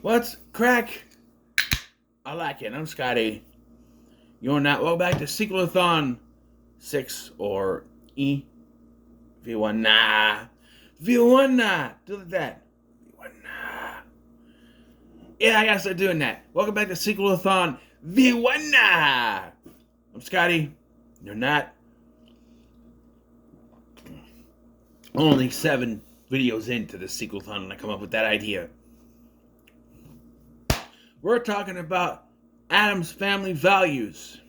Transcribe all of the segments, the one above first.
What's crack? I like it. I'm Scotty. You're not. Welcome back to Sequel-A-Thon 6 or E. V1 V1 do that. V1 Yeah, I gotta start doing that. Welcome back to Sequel-A-Thon V1 I'm Scotty. You're not. Only 7 videos into the Sequel-A-Thon and I come up with that idea. We're talking about Addams Family Values,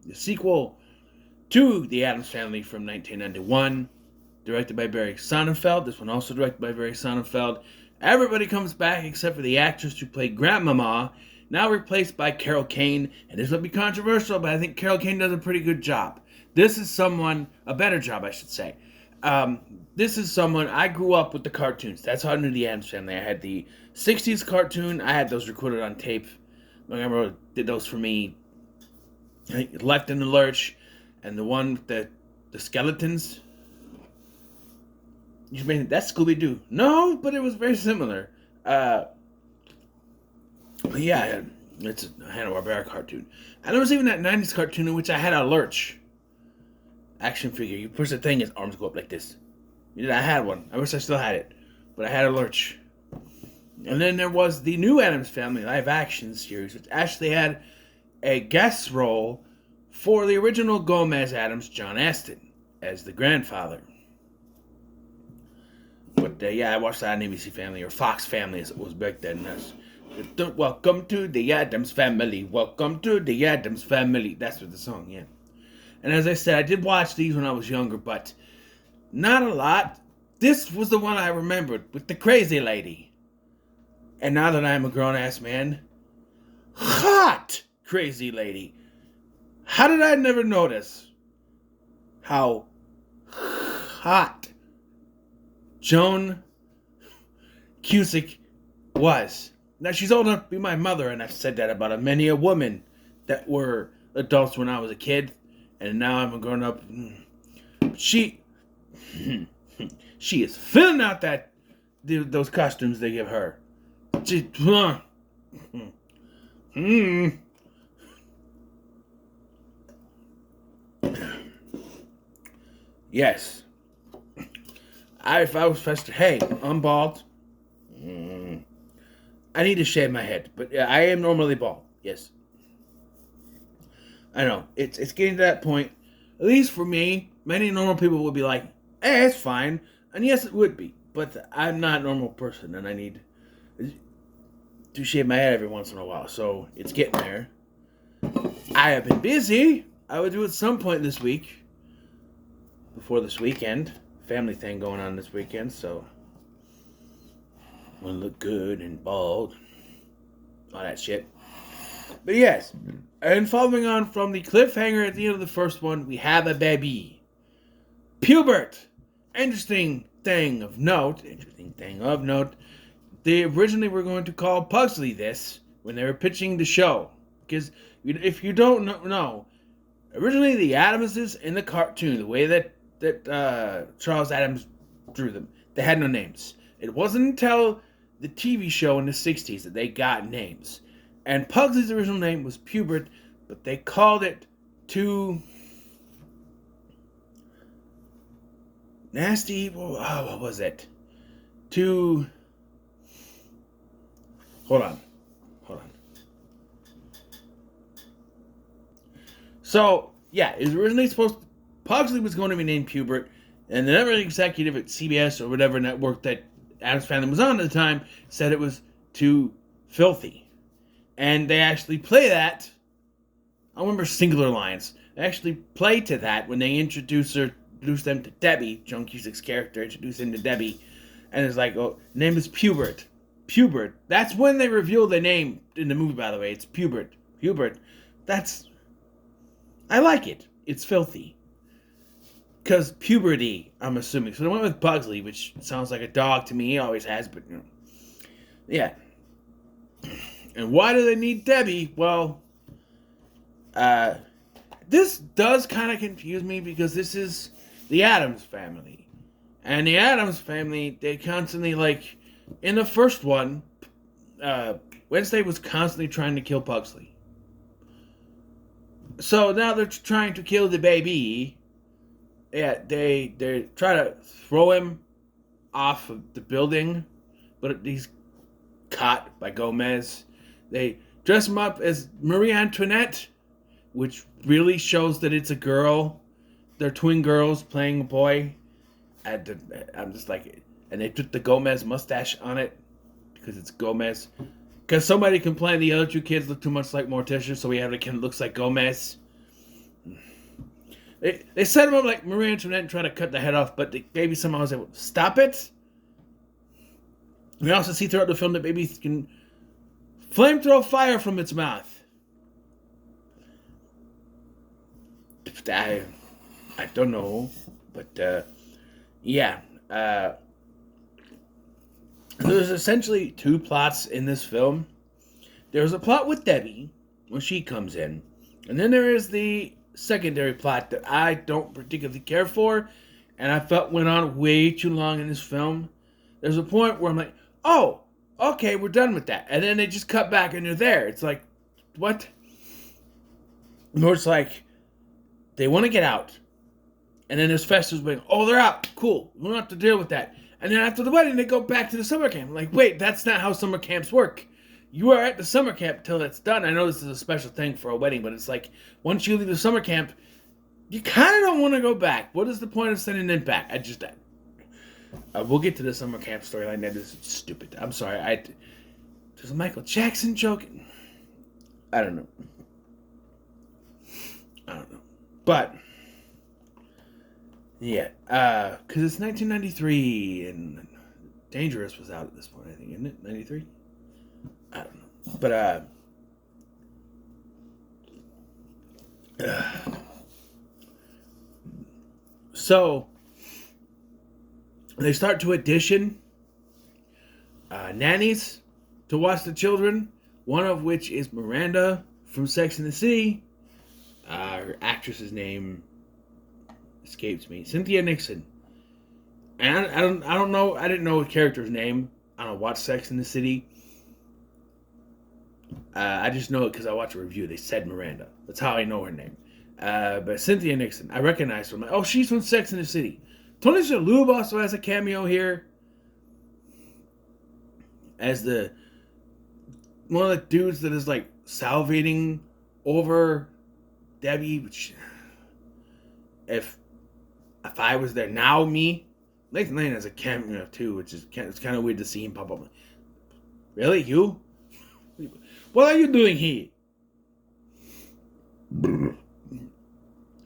the sequel to The Addams Family from 1991, directed by Barry Sonnenfeld. This one also directed by Barry Sonnenfeld. Everybody comes back except for the actress who played Grandmama, now replaced by Carol Kane. And this will be controversial, but I think Carol Kane does a pretty good job. This is someone, a better job, I should say. This is someone, I grew up with the cartoons. That's how I knew the Addams Family. I had the 60s cartoon. I had those recorded on tape. My grandma did those for me. Left in the Lurch. And the one with the skeletons. You may think, that's Scooby-Doo. No, but it was very similar. But yeah, it's a Hanna-Barbera cartoon. And there was even that 90s cartoon in which I had a Lurch action figure. You push the thing, his arms go up like this. I had one. I wish I still had it. But I had a Lurch. And then there was the new Addams Family live action series, which actually had a guest role for the original Gomez Addams, John Astin, as the grandfather. But yeah, I watched that on ABC Family, or Fox Family as it was back then. Welcome to the Addams Family. Welcome to the Addams Family. That's what the song, yeah. And as I said, I did watch these when I was younger, but not a lot. This was the one I remembered with the crazy lady. And now that I'm a grown-ass man, hot crazy lady. How did I never notice how hot Joan Cusack was? Now, she's old enough to be my mother, and I've said that about many a woman that were adults when I was a kid, and now I'm a grown-up. She is filling out those costumes they give her. Yes. If I was Fester, hey, I'm bald. I need to shave my head, but yeah, I am normally bald. Yes. I know. It's getting to that point. At least for me, many normal people would be like, hey, it's fine. And yes, it would be. But I'm not a normal person, and I need to shave my head every once in a while. So it's getting there. I have been busy. I would do it some point this week. Before this weekend. Family thing going on this weekend, so want to look good and bald. All that shit. But yes, and following on from the cliffhanger at the end of the first one, we have a baby. Pubert. Interesting thing of note. They originally were going to call Pugsley this when they were pitching the show. Because if you don't know, originally the Addamses in the cartoon, the way that Charles Addams drew them, they had no names. It wasn't until the TV show in the 60s that they got names. And Pugsley's original name was Pubert, but they called it too nasty. What was it? Too... Hold on. So, yeah, it was originally Pugsley was going to be named Pubert, and the network executive at CBS or whatever network that Addams Family was on at the time said it was too filthy. And they actually play that. I remember singular lines. They actually play to that when they introduce them to Debbie, Joan Cusack's character, introduce them to Debbie, and it's like, oh, name is Pubert. Pubert. That's when they reveal the name in the movie, by the way. It's Pubert. I like it. It's filthy. Because puberty, I'm assuming. So they went with Pugsley, which sounds like a dog to me. He always has, but, yeah. And why do they need Debbie? Well, this does kind of confuse me because this is the Addams Family. And the Addams Family, they constantly, in the first one, Wednesday was constantly trying to kill Pugsley. So now they're trying to kill the baby. Yeah, they try to throw him off of the building, but he's caught by Gomez. They dress him up as Marie Antoinette, which really shows that it's a girl. They're twin girls playing a boy. I'm just like, and they took the Gomez mustache on it because it's Gomez. Because somebody complained the other two kids look too much like Morticia, so we have a kid that looks like Gomez. They set him up like Marie Antoinette and try to cut the head off, but the baby somehow was able to stop it. We also see throughout the film that baby can flamethrow fire from its mouth. I don't know, but yeah. There's essentially two plots in this film. There's a plot with Debbie when she comes in, and then there is the secondary plot that I don't particularly care for, and I felt went on way too long in this film. There's a point where I'm like, oh, okay, we're done with that, and then they just cut back and they're there. It's like, what? Or it's like, they want to get out, and then there's Fester's waiting. Oh, they're out. Cool. We don't have to deal with that. And then after the wedding, they go back to the summer camp. I'm like, wait, that's not how summer camps work. You are at the summer camp till it's done. I know this is a special thing for a wedding, but it's like, once you leave the summer camp, you kind of don't want to go back. What is the point of sending them back? We'll get to the summer camp storyline. That is stupid. I'm sorry. There's a Michael Jackson joke. I don't know. But, yeah. Because it's 1993, and Dangerous was out at this point, I think, isn't it? 93? I don't know. But, so, they start to audition nannies to watch the children, one of which is Miranda from Sex and the City. Her actress's name escapes me. Cynthia Nixon. And I don't know. I didn't know the character's name. I don't watch Sex and the City. I just know it because I watched a review. They said Miranda. That's how I know her name. But Cynthia Nixon, I recognize her. I'm like, oh, she's from Sex and the City. Tony Shalhoub also has a cameo here as one of the dudes that is like salivating over Debbie. Which, if I was there now, me, Nathan Lane has a cameo too, which is it's kind of weird to see him pop up. Really, you? What are you doing here?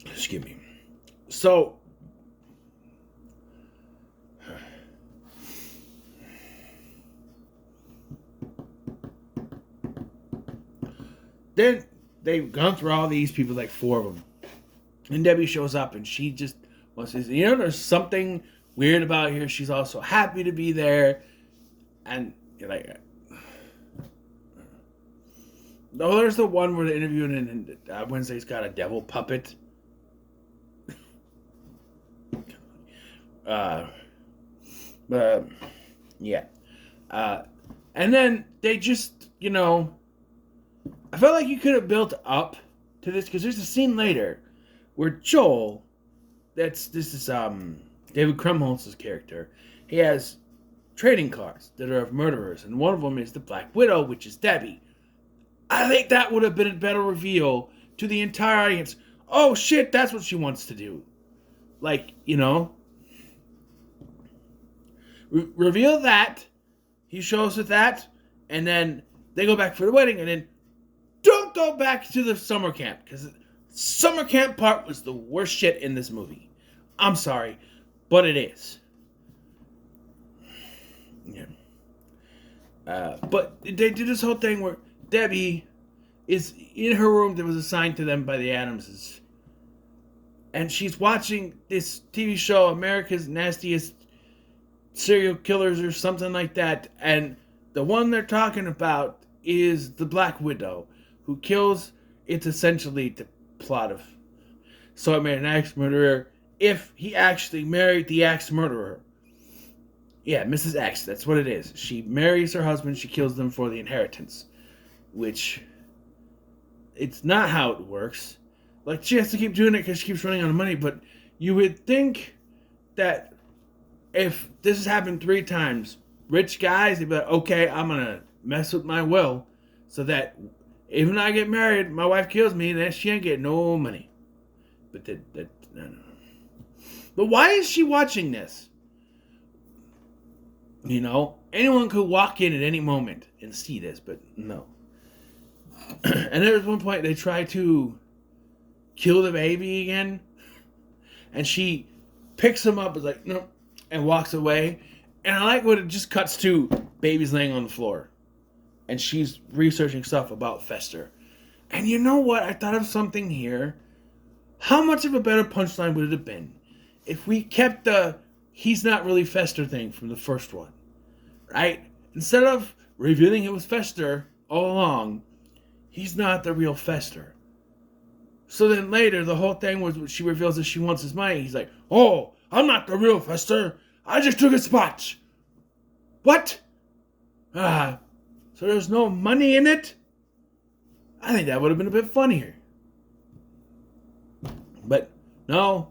Excuse me. So, then they've gone through all these people, like 4 of them. And Debbie shows up and she just wants to say, there's something weird about here. She's also happy to be there. And you're like, no, there's the one where they're interviewing and Wednesday's got a devil puppet. But yeah. And then they just, I felt like you could have built up to this because there's a scene later where Joel, this is David Krumholtz's character, he has trading cards that are of murderers, and one of them is the Black Widow, which is Debbie. I think that would have been a better reveal to the entire audience. Oh shit, that's what she wants to do. Like, reveal that. He shows with that, and then they go back for the wedding, and then don't go back to the summer camp, because the summer camp part was the worst shit in this movie. I'm sorry, but it is. Yeah. But they did this whole thing where Debbie is in her room that was assigned to them by the Addamses, and she's watching this TV show, America's Nastiest Serial Killers or something like that, and the one they're talking about is the Black Widow, who kills. It's essentially the plot of So I Married an Axe Murderer if he actually married the axe murderer. Yeah, Mrs. X. That's what it is. She marries her husband. She kills them for the inheritance, which it's not how it works. Like she has to keep doing it because she keeps running out of money. But you would think that if this has happened 3 times, rich guys, they'd be like, okay, I'm gonna mess with my will, so that even when I get married, my wife kills me, then she ain't getting no money. But no. But why is she watching this? Anyone could walk in at any moment and see this, but no. And there was one point they tried to kill the baby again, and she picks him up, is like, no, and walks away. And I like when it just cuts to baby's laying on the floor, and she's researching stuff about Fester. And you know what? I thought of something here. How much of a better punchline would it have been if we kept the he's not really Fester thing from the first one, right? Instead of revealing it was Fester all along, he's not the real Fester. So then later, the whole thing was she reveals that she wants his money. He's like, oh, I'm not the real Fester. I just took his spot. What? So there's no money in it? I think that would have been a bit funnier. But no.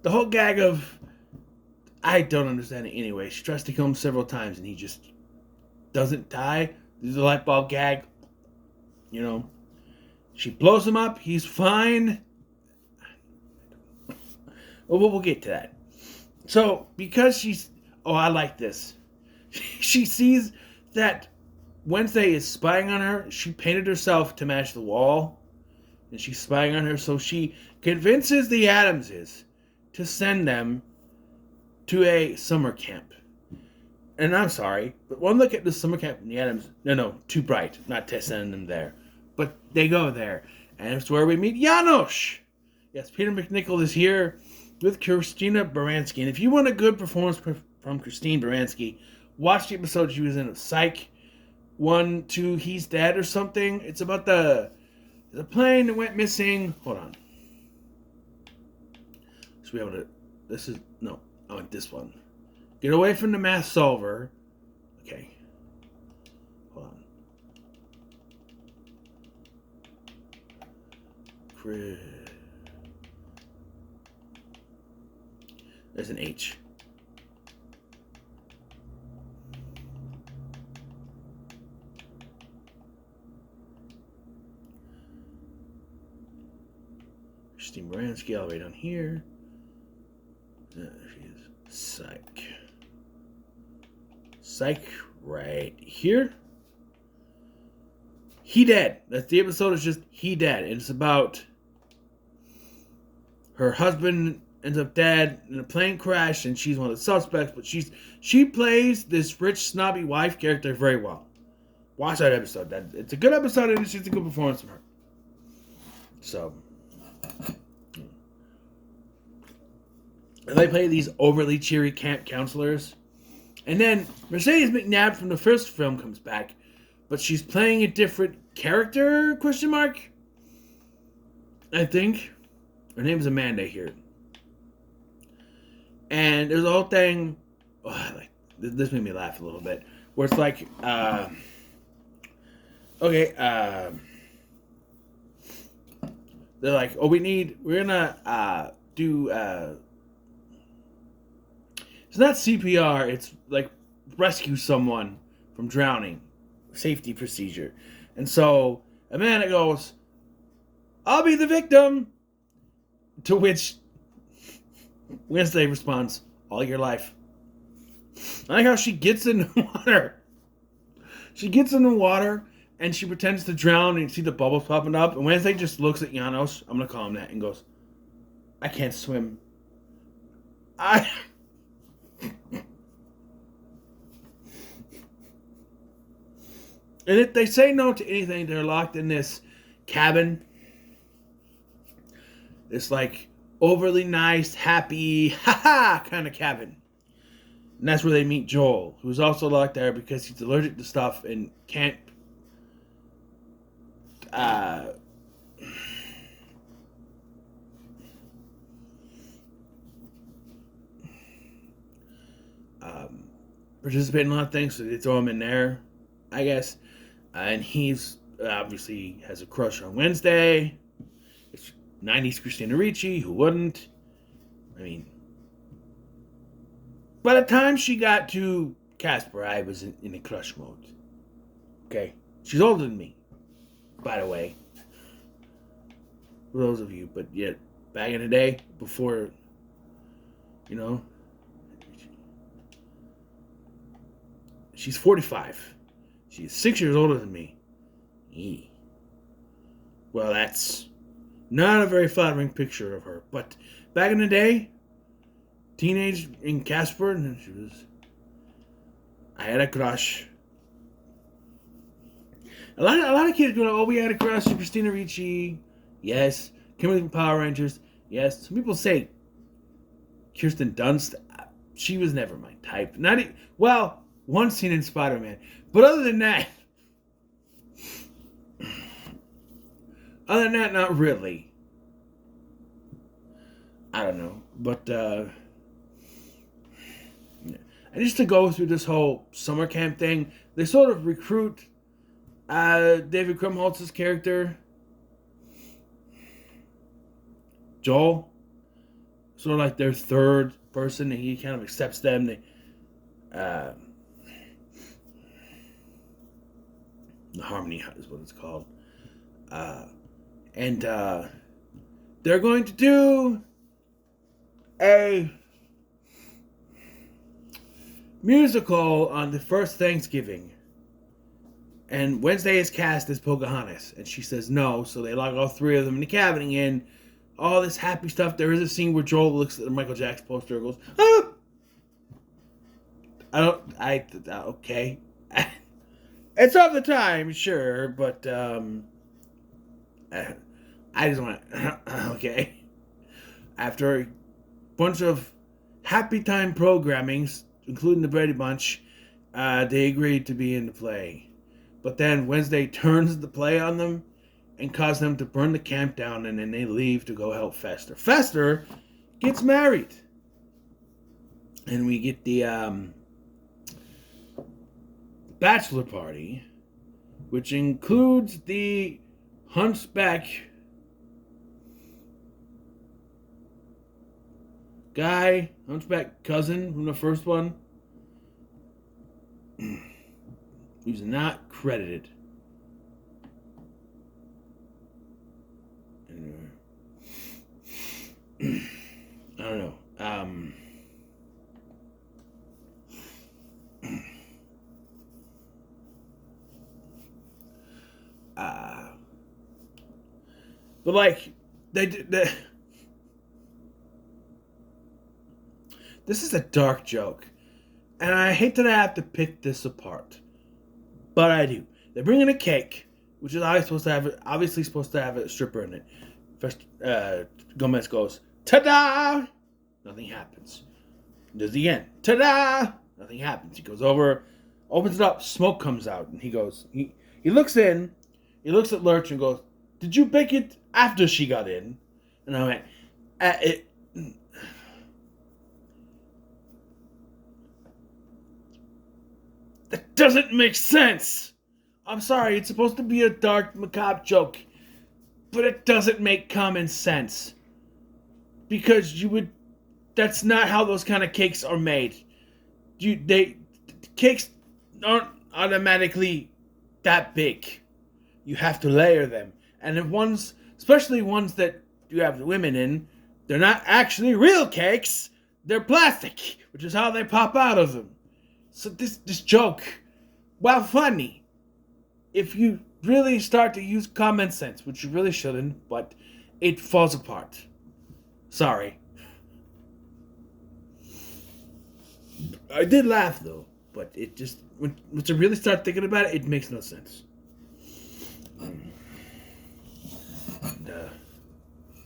The whole gag of, I don't understand it anyway. She tries to kill him several times and he just doesn't die. This is a light bulb gag. She blows him up. He's fine. Well, we'll get to that. So, because she's... Oh, I like this. She sees that Wednesday is spying on her. She painted herself to match the wall. And she's spying on her. So she convinces the Addamses to send them to a summer camp. And I'm sorry, but one look at the summer camp in the Addams... No, too bright. Not to send them there. But they go there. And it's where we meet Janos. Yes, Peter McNichol is here with Christina Baranski. And if you want a good performance from Christine Baranski, watch the episode she was in of Psych 1, 2, He's Dead or something. It's about the plane that went missing. Hold on. So we have I want this one. Get away from the math solver. Okay. Hold on. There's an H. Christine Baranski all the way down here. There she is. Psych right here. He Dead. That's the episode. Is just He Dead. And it's about her husband ends up dead in a plane crash, and she's one of the suspects. But she plays this rich, snobby wife character very well. Watch that episode. It's a good episode, and it's just a good performance from her. So, and they play these overly cheery camp counselors, and then Mercedes McNabb from the first film comes back, but she's playing a different character? ? I think. Her name's Amanda here. And there's a whole thing... this made me laugh a little bit. Where it's like... they're like, we're gonna do... it's not CPR, it's like rescue someone from drowning. Safety procedure. And so Amanda goes, I'll be the victim. To which Wednesday responds, all your life. I like how she gets in the water. She gets in the water and she pretends to drown and you see the bubbles popping up. And Wednesday just looks at Janos, I'm going to call him that, and goes, I can't swim. And if they say no to anything, they're locked in this cabin. It's like overly nice, happy, kind of cabin. And that's where they meet Joel, who's also locked there because he's allergic to stuff and can't... participate in a lot of things, so they throw him in there, I guess. And he's obviously has a crush on Wednesday. It's 90s Christina Ricci, who wouldn't? I mean, by the time she got to Casper, I was in a crush mode. Okay? She's older than me, by the way. For those of you, but yet, back in the day, before, you know, she's 45. She's 6 years older than me. Eee. Well, that's not a very flattering picture of her. But back in the day, teenage in Casper, and I had a crush. A lot of kids go, oh, we had a crush on Christina Ricci. Yes. Kimberly from Power Rangers. Yes. Some people say Kirsten Dunst. She was never my type. Not even, well, one scene in Spider-Man. But other than that, not really. I don't know. But, yeah. And just to go through this whole summer camp thing, they sort of recruit David Krumholtz's character, Joel, sort of like their third person, and he kind of accepts them. They, the Harmony Hut is what it's called. And they're going to do a musical on the first Thanksgiving. And Wednesday is cast as Pocahontas. And she says no, so they lock all three of them in the cabin again. All this happy stuff. There is a scene where Joel looks at the Michael Jackson poster and goes, ah! Okay. It's of the time, sure, but, I just want to, okay. After a bunch of happy time programmings, including the Brady Bunch, they agreed to be in the play. But then Wednesday turns the play on them and causes them to burn the camp down, and then they leave to go help Fester. Fester gets married. And we get the bachelor party, which includes the hunchback guy, hunchback cousin from the first one, who's not credited. I don't know. But like this is a dark joke, and I hate that I have to pick this apart, but I do. They bring in a cake, which is obviously supposed to have a stripper in it. First, Gomez goes, ta-da! Nothing happens. Does it again. Ta-da! Nothing happens. He goes over, opens it up, smoke comes out, and he goes, he looks in, he looks at Lurch and goes, did you bake it after she got in? And I went, that doesn't make sense. I'm sorry, it's supposed to be a dark, macabre joke, but it doesn't make common sense. Because that's not how those kind of cakes are made. Cakes aren't automatically that big. You have to layer them. And if especially ones that you have the women in, they're not actually real cakes. They're plastic, which is how they pop out of them. So this joke, while funny, if you really start to use common sense, which you really shouldn't, but it falls apart. Sorry. I did laugh though, but it just once I really start thinking about it, it makes no sense.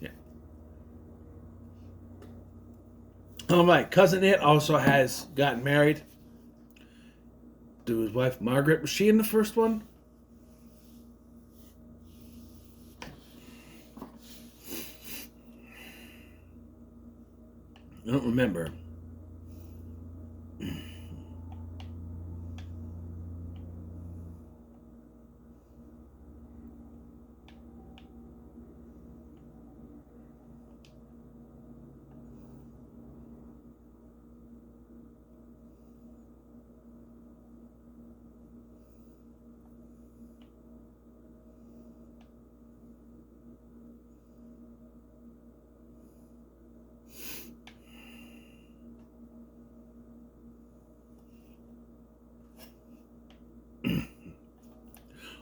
Yeah. My cousin It also has gotten married to his wife Margaret. Was she in the first one? I don't remember.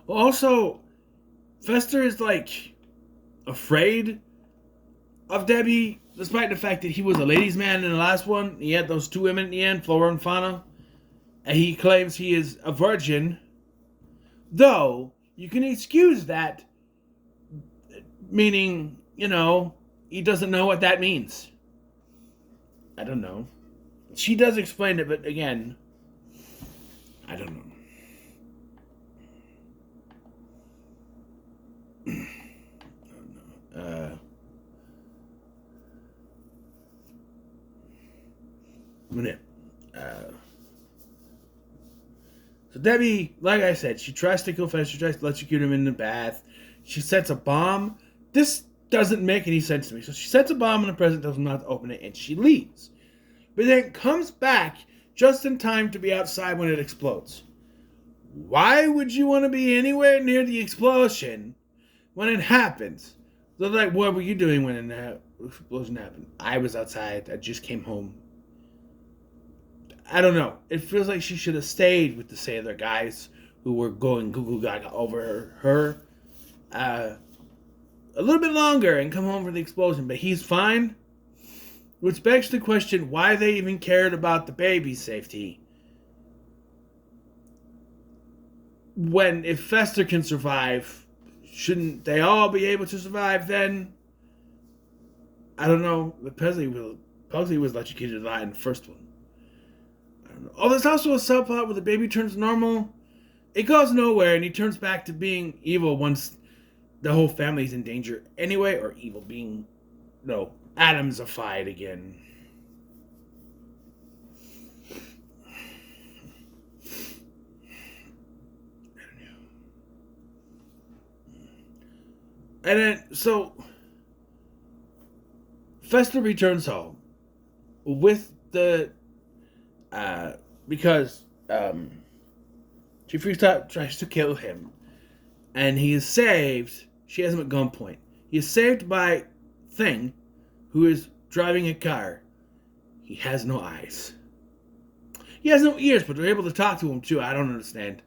Also, Fester is like afraid of Debbie, despite the fact that he was a ladies' man in the last one. He had those two women in the end, Flora and Fauna, and he claims he is a virgin. Though you can excuse that, meaning, he doesn't know what that means. I don't know. She does explain it, but again, I don't know. So Debbie, like I said, she tries to kill Fester, she tries to electrocute him in the bath. She sets a bomb. This doesn't make any sense to me. So she sets a bomb and the president tells him not to open it, and she leaves. But then comes back just in time to be outside when it explodes. Why would you want to be anywhere near the explosion when it happens? They're like, what were you doing when the explosion happened? I was outside. I just came home. I don't know. It feels like she should have stayed with the sailor guys who were going goo goo gaga over her a little bit longer and come home for the explosion. But he's fine. Which begs the question why they even cared about the baby's safety. When, if Fester can survive, shouldn't they all be able to survive then? I don't know. But Pugsley was electrocuted a lot in the first one. I don't know. Oh, there's also a subplot where the baby turns normal. It goes nowhere, and he turns back to being evil once the whole family's in danger anyway, or evil being, Addamsified again. And then, so, Fester returns home with the, because, she freaks out, tries to kill him, and he is saved. She has him at gunpoint. He is saved by Thing, who is driving a car. He has no eyes. He has no ears, but they're able to talk to him too. I don't understand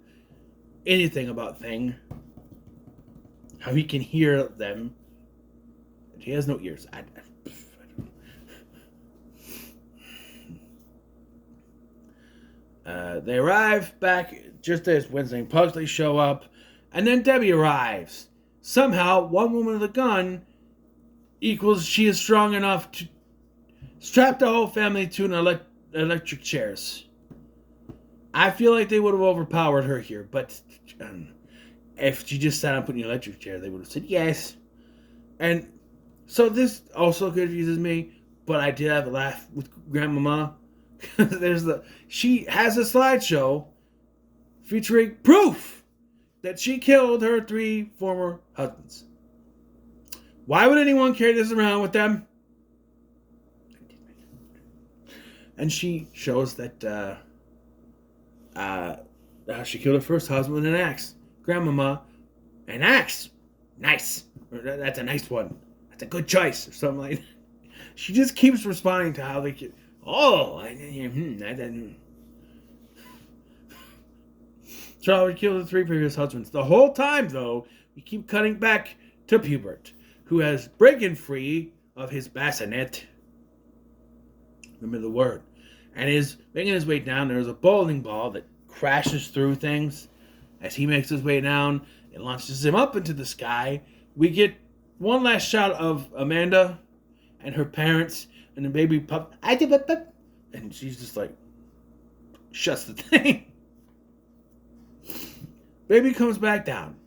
anything about Thing. How he can hear them. He has no ears. I don't. They arrive back just as Wednesday and Pugsley show up, and then Debbie arrives. Somehow, one woman with a gun equals she is strong enough to strap the whole family to an electric chairs. I feel like they would have overpowered her here, but if she just sat on putting an electric chair, they would have said yes. And so this also confuses me, but I did have a laugh with Grandmama. She has a slideshow featuring proof that she killed her 3 former husbands. Why would anyone carry this around with them? And she shows that she killed her first husband with an axe. Grandmama, an axe. Nice. That's a nice one. That's a good choice. Or something like that. She just keeps responding to how they get. Oh, Charlie killed the 3 previous husbands. The whole time, though, we keep cutting back to Pubert, who has broken free of his bassinet. Remember the word. And is making his way down. There's a bowling ball that crashes through things. As he makes his way down, it launches him up into the sky. We get one last shot of Amanda and her parents and the baby pup. And she's just like, shuts the thing. Baby comes back down.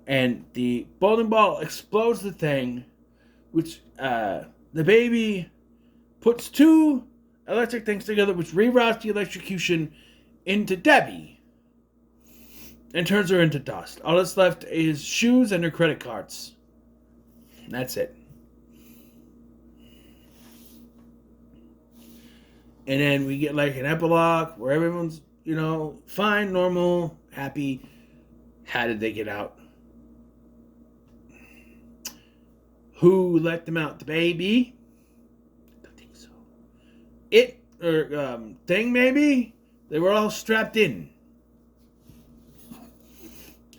And the bowling ball explodes the thing, which the baby puts 2 electric things together, which reroutes the electrocution into Debbie and turns her into dust. All that's left is shoes and her credit cards. And that's it. And then we get like an epilogue where everyone's, fine, normal, happy. How did they get out? Who let them out? The baby? I don't think so. Thing maybe? They were all strapped in.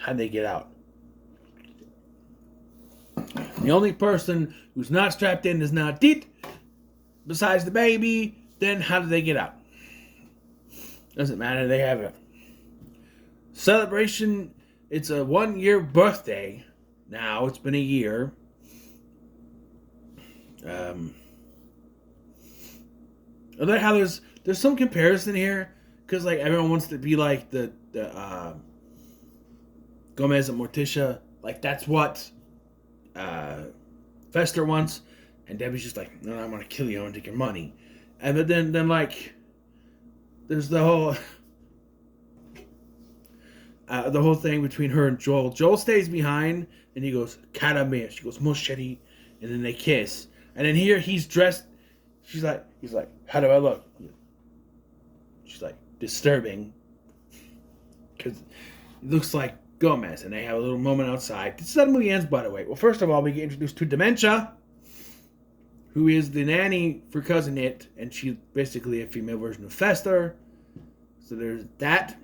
How'd they get out? The only person who's not strapped in is not Dit, besides the baby. Then how did they get out? Doesn't matter. They have a celebration. It's a 1-year birthday. Now it's been a year. I like how there's some comparison here, because like everyone wants to be like the Gomez and Morticia. Like that's what Fester wants, and Debbie's just like, no, I'm gonna kill you. I'm gonna take your money. And but then like there's the whole thing between her and Joel. Joel stays behind, and he goes, "Carame." She goes, "Mosheri," and then they kiss. And then here he's dressed. He's like, "How do I look?" She's like, "Disturbing," because it looks like Gomez. And they have a little moment outside. This is how the movie ends, by the way. Well, first of all, we get introduced to Dementia, who is the nanny for Cousin It, and she's basically a female version of Fester. So there's that.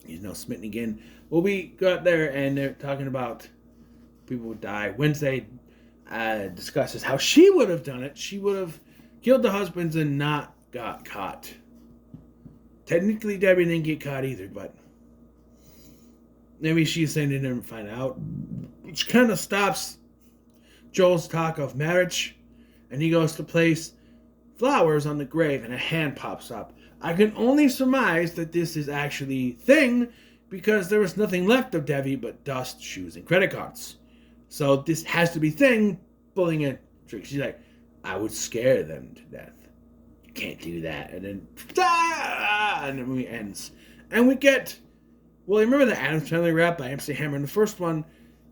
He's now smitten again. Well, we got there, and they're talking about people would die. Wednesday discusses how she would have done it. She would have killed the husbands and not got caught. Technically, Debbie didn't get caught either, but maybe she's saying they didn't find out. Which kind of stops Joel's talk of marriage, and he goes to place flowers on the grave, and a hand pops up. I can only surmise that this is actually Thing, because there was nothing left of Debbie but dust, shoes, and credit cards. So this has to be Thing pulling a trick. She's like, I would scare them to death. You can't do that. And then, and the movie ends. And we get, well, remember the Addams Family rap by MC Hammer? In the first one,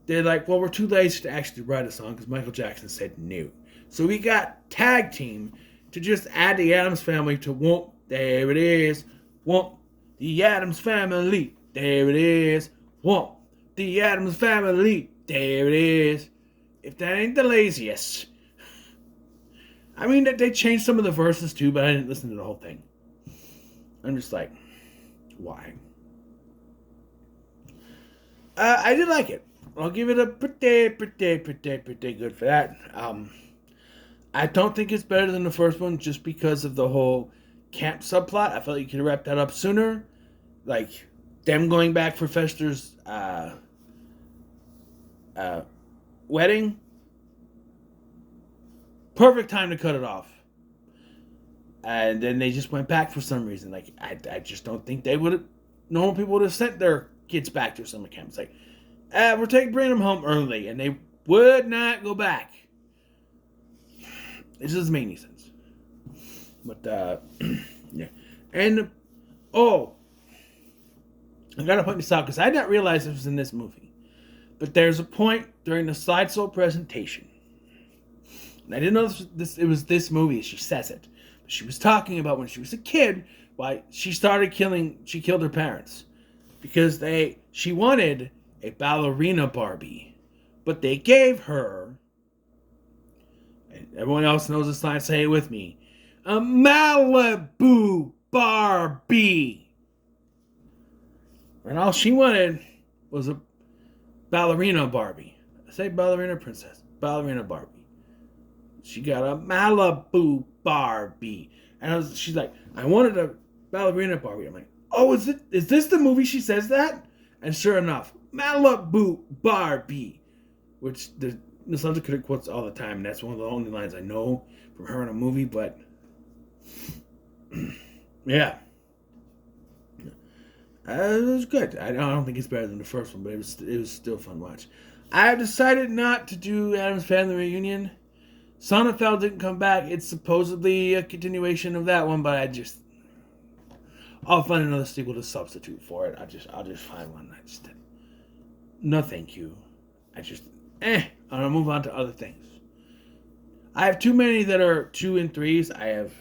they're like, well, we're too lazy to actually write a song because Michael Jackson said no. So we got Tag Team to just add the Addams Family to Womp. There it is. Womp. The Addams Family. There it is. Womp. The Addams Family. There it is. If that ain't the laziest. I mean, they changed some of the verses too, but I didn't listen to the whole thing. I'm just like, why? I did like it. I'll give it a pretty good for that. I don't think it's better than the first one just because of the whole camp subplot. I felt you could have wrapped that up sooner. Like, them going back for Fester's wedding. Perfect time to cut it off. And then they just went back for some reason. Like, I just don't think they would have, normal people would have sent their kids back to summer camp. It's like, we're bringing them home early, and they would not go back. It doesn't make any sense. But, yeah. And, I gotta point this out, because I didn't realize this was in this movie. But there's a point during the slideshow presentation, and I didn't know it was this movie, she says it. But she was talking about when she was a kid, why she killed her parents. Because she wanted a ballerina Barbie. But they gave her, and everyone else knows this line, say it with me, a Malibu Barbie. And all she wanted was a ballerina Barbie. I say ballerina princess. Ballerina Barbie. She got a Malibu Barbie. And she's like, I wanted a ballerina Barbie. I'm like, oh, is this the movie she says that? And sure enough, Malibu Barbie. Which the nostalgia critic quotes all the time. And that's one of the only lines I know from her in a movie. But, yeah. It was good. I don't think it's better than the first one, but it was still fun to watch. I have decided not to do Addams Family Reunion. Sonnenfeld didn't come back. It's supposedly a continuation of that one, but I'll find another sequel to substitute for it. I'll just find one. No, thank you. I'm gonna move on to other things. I have too many that are 2 and 3s. I have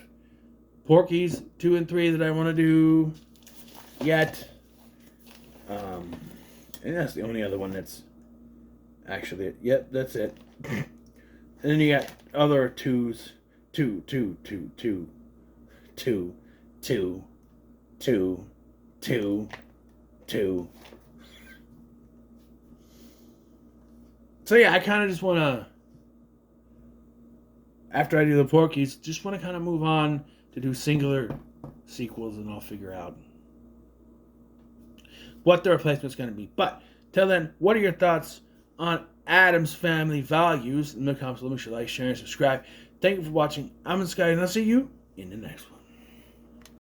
Porky's 2 and 3 that I want to do yet. And that's the only other one that's actually it. Yep, that's it. And then you got other 2s. 2. So yeah, I kind of just want to, after I do the Porkies, just want to kind of move on to do singular sequels, and I'll figure out what the replacement's going to be. But till then, what are your thoughts on Addams Family Values? In the comments, let me sure like, share, and subscribe. Thank you for watching. I'm Sky, and I'll see you in the next one.